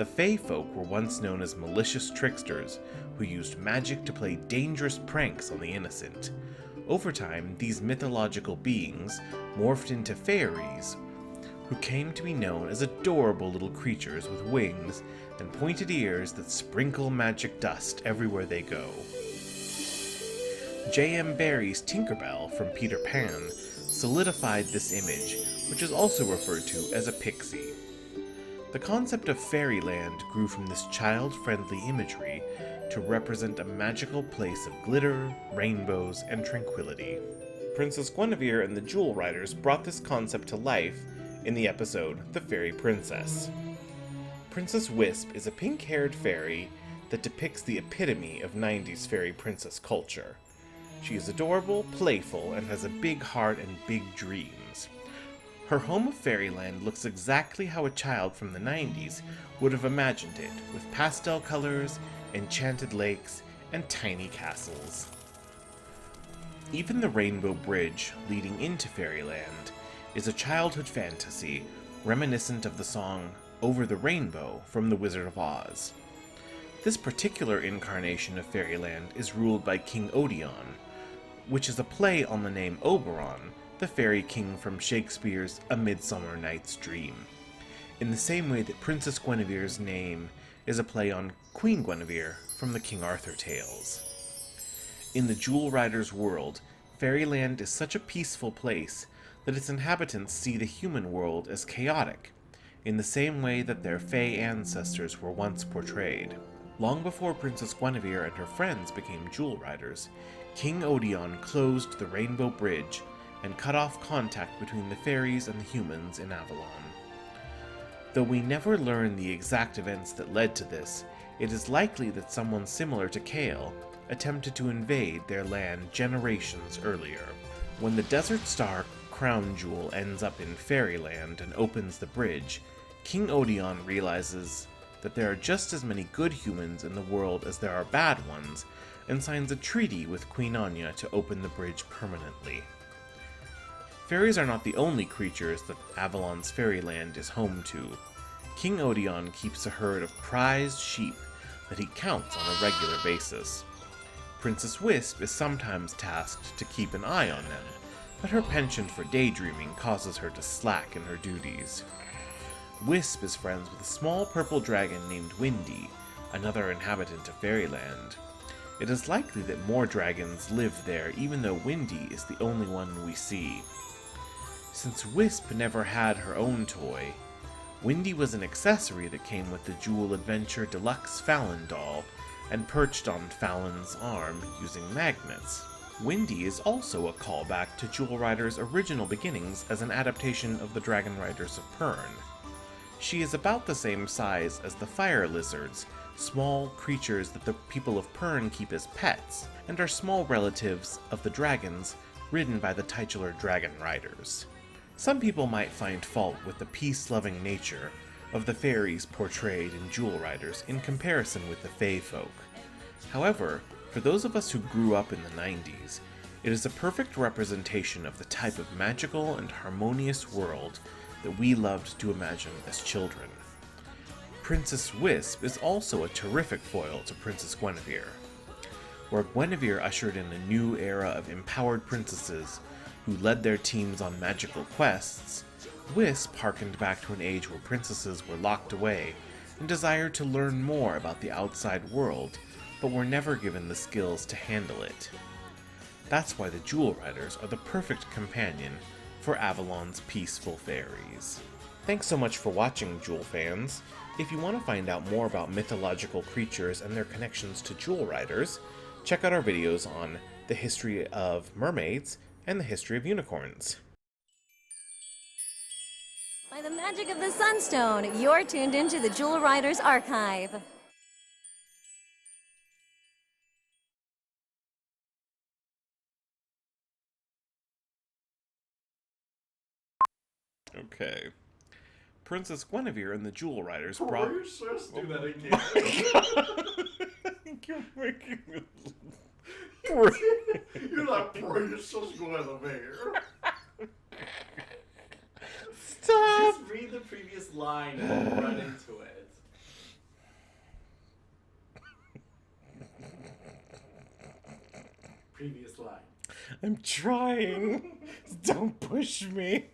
The Fae folk were once known as malicious tricksters who used magic to play dangerous pranks on the innocent. Over time, these mythological beings morphed into fairies, who came to be known as adorable little creatures with wings and pointed ears that sprinkle magic dust everywhere they go. J.M. Barrie's Tinkerbell from Peter Pan solidified this image, which is also referred to as a pixie. The concept of Fairyland grew from this child-friendly imagery to represent a magical place of glitter, rainbows, and tranquility. Princess Gwenevere and the Jewel Riders brought this concept to life in the episode The Fairy Princess. Princess Wisp is a pink-haired fairy that depicts the epitome of 90s fairy princess culture. She is adorable, playful, and has a big heart and big dreams. Her home of Fairyland looks exactly how a child from the 90s would have imagined it, with pastel colors, enchanted lakes, and tiny castles. Even the Rainbow Bridge leading into Fairyland is a childhood fantasy reminiscent of the song Over the Rainbow from The Wizard of Oz. This particular incarnation of Fairyland is ruled by King Odeon, which is a play on the name Oberon, the fairy king from Shakespeare's A Midsummer Night's Dream, in the same way that Princess Guinevere's name is a play on Queen Gwenevere from the King Arthur tales. In the Jewel Riders' world, Fairyland is such a peaceful place that its inhabitants see the human world as chaotic, in the same way that their Fae ancestors were once portrayed. Long before Princess Gwenevere and her friends became Jewel Riders, King Odeon closed the Rainbow Bridge and cut off contact between the fairies and the humans in Avalon. Though we never learn the exact events that led to this, it is likely that someone similar to Kale attempted to invade their land generations earlier. When the Desert Star crown jewel ends up in Fairyland and opens the bridge, King Odeon realizes that there are just as many good humans in the world as there are bad ones, and signs a treaty with Queen Anya to open the bridge permanently. Fairies are not the only creatures that Avalon's Fairyland is home to. King Odeon keeps a herd of prized sheep that he counts on a regular basis. Princess Wisp is sometimes tasked to keep an eye on them, but her penchant for daydreaming causes her to slack in her duties. Wisp is friends with a small purple dragon named Windy, another inhabitant of Fairyland. It is likely that more dragons live there, even though Windy is the only one we see. Since Wisp never had her own toy, Windy was an accessory that came with the Jewel Adventure Deluxe Fallon doll and perched on Fallon's arm using magnets. Windy is also a callback to Jewel Rider's original beginnings as an adaptation of the Dragonriders of Pern. She is about the same size as the fire lizards, small creatures that the people of Pern keep as pets, and are small relatives of the dragons ridden by the titular Dragonriders. Some people might find fault with the peace-loving nature of the fairies portrayed in Jewel Riders in comparison with the Fae folk. However, for those of us who grew up in the 90s, it is a perfect representation of the type of magical and harmonious world that we loved to imagine as children. Princess Wisp is also a terrific foil to Princess Gwenevere. Where Gwenevere ushered in a new era of empowered princesses who led their teams on magical quests, Wisp harkened back to an age where princesses were locked away and desired to learn more about the outside world, but were never given the skills to handle it. That's why the Jewel Riders are the perfect companion for Avalon's peaceful fairies. Thanks so much for watching, Jewel fans. If you want to find out more about mythological creatures and their connections to Jewel Riders, check out our videos on the history of mermaids and the history of unicorns. By the magic of the Sunstone, you're tuned into the Jewel Riders Archive. Okay. Princess Gwenevere and the Jewel Riders brought... Let's do that again. You're making it... You're like Princess Gwenevere. Stop! Just read the previous line and then run into it. previous line. I'm trying. Don't push me.